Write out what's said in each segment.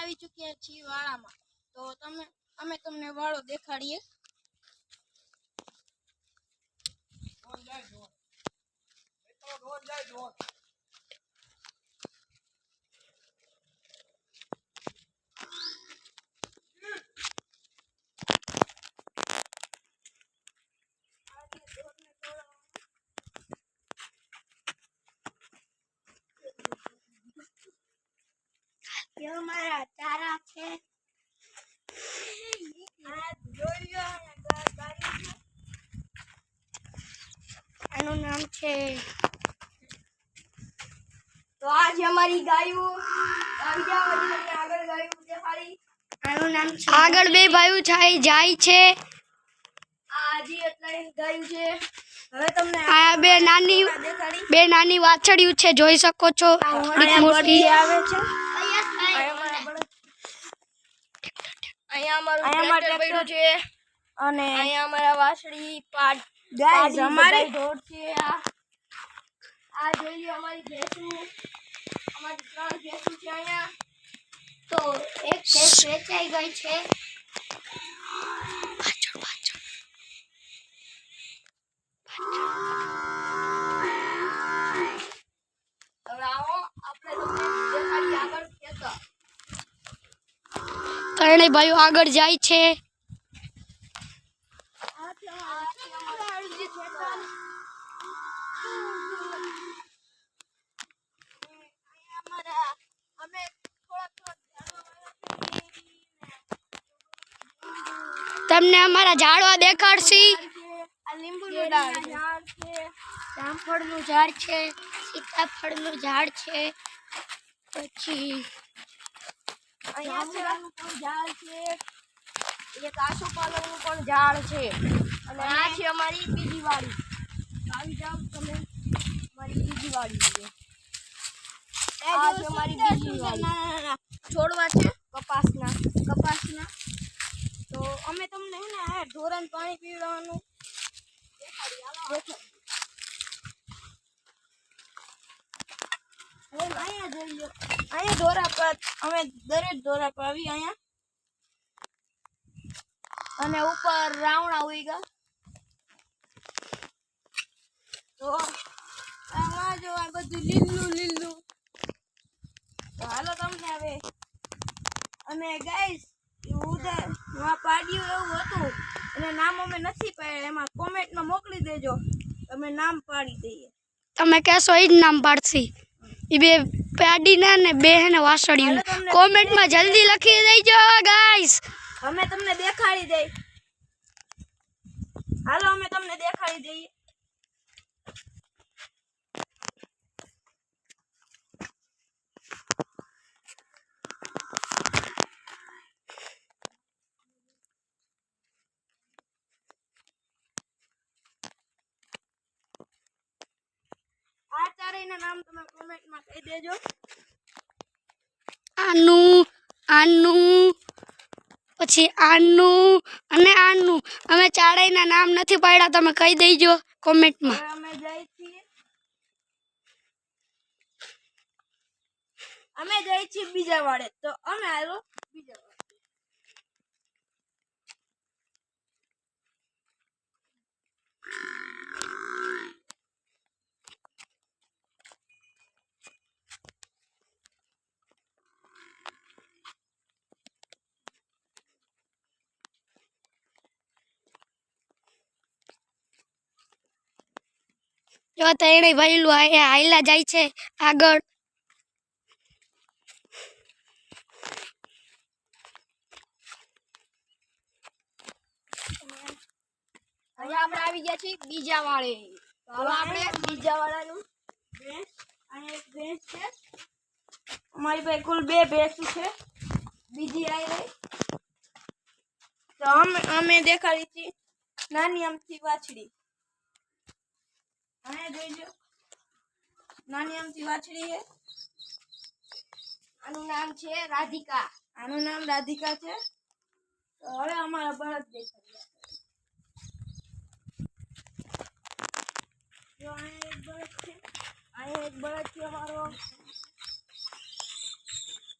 આવી ચૂક્યા છીએ વાળામાં। તો અમે તમને વાળો દેખાડીએ। ये हमारा चारा है। આનું નામ છે। તો આ છે અમારી ગાયું। આગળ ગાયું દેખાડી। આનું નામ છે। આગળ બે ભાઈઓ જાય છે। આ જી એટલે ગાયું છે। હવે તમને આ બે નાની વાછડીઓ છે, જોઈ શકો છો। મોટી આવે છે। અહીંયા અમારું ટ્રેક્ટર પડ્યું છે અને અહીંયા અમારા વાછડી પાડ ગાઈસ અમારી ઢોર છે। આ જોઈ લો અમારી ભેંસું। અમારી 3 ભેંસું છે અહીંયા। તો એક ભેંસ વેચાઈ ગઈ છે। હવે આવો આપણે તમને દેખાડી આગળ ખેતર। ત્રણેય ભાઈઓ આગળ જાય છે। તમને અમારા ઝાડવા દેખાડશી। આ લીંબુનું ઝાડ છે, જામફળનું ઝાડ છે, સીતાફળનું ઝાડ છે, પછી અહીંયા પણ ઝાડ છે, એક આસોપાલવનું પણ ઝાડ છે અને આ છે અમારી બીજી વાડી। આવી જાવ તમે, અમારી બીજી વાડી છે। આ છે અમારી બીજી વાડી। છોડવા છે કપાસના। તો અમે તમને હે ને આ ઢોરાને પાણી પીવડાવવાનું દેખાડી। અહીંયા જોઈ લો, અહીંયા ઢોરા પર અમે દરેક ઢોરા પર આવી અહીંયા અને ઉપર રાવણા ઉઈ ગયા। તો આમાં જો આ બધું લીલું। તો હાલો તમને હવે અને ગાઈસ ઉધર પાડ્યું એવું હતું અને નામ અમે નથી પાડ્યા। એમાં કોમેન્ટમાં મોકલી દેજો, અમે નામ પાડી દઈએ। તમે કહેશો એ જ નામ પાડશી। એ બે પાડીના ને બે ને વાસળીયું કોમેન્ટમાં જલ્દી લખી દેજો ગાઈસ। અમે તમને દેખાડી દઈ। હાલો અમે તમને દેખાડી દઈએ। આ ચારેયના નામ તમે કોમેન્ટમાં કહી દેજો। આનું પછી આનું અને આનું અમે ચારેયના નામ નથી પાડ્યા, તમે કહી દેજો કોમેન્ટમાં। અમે જઈ છીએ બીજા વાડે। તો અમે હાલો બીજા વાડે। જો ત્રણેય ભાઈલું હાઈલા જાય છે આગળ। અહીંયા આપણે આવી ગયા છીએ બીજા વાળે। તો હવે આપણે બીજા વાળાનું ભેંસ, અહીંયા એક ભેંસ છે અમારી પાસે, કુલ 2 ભેંસ છે, બીજી આવી રહી। તો અમે દેખાડી હતી નાની અમથી વાછડી। અહીંયા જોઈ લો, નાની અમથી વાછડી છે। આનું નામ છે રાધિકા। છે। તો હવે અમારા બળદ દેખાડી। જો અહીંયા એક બળદ છે અમારો,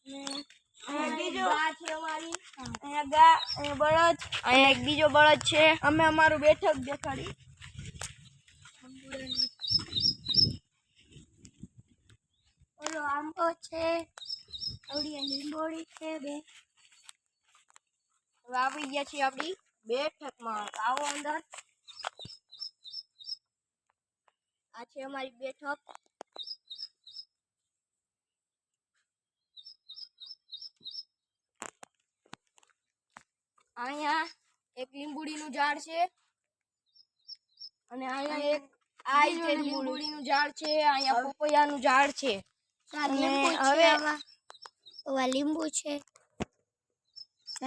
ને બીજો અહીંયા એક બીજો બળદ છે. અમે અમારું બેઠક દેખાડી. ઓલો આંબો છે, આવડી લીંબોડી છે બે. હવે આવી ગયા છીએ આપણી બેઠકમાં. આવો અંદર. આ છે અમારી બેઠક. અહીંયા એક લીંબુડીનું ઝાડ છે અને અહીંયા એક આ છે લીંબુડીનું ઝાડ છે. અહીંયા પપૈયાનું ઝાડ છે. અને હવે લીંબુ છે.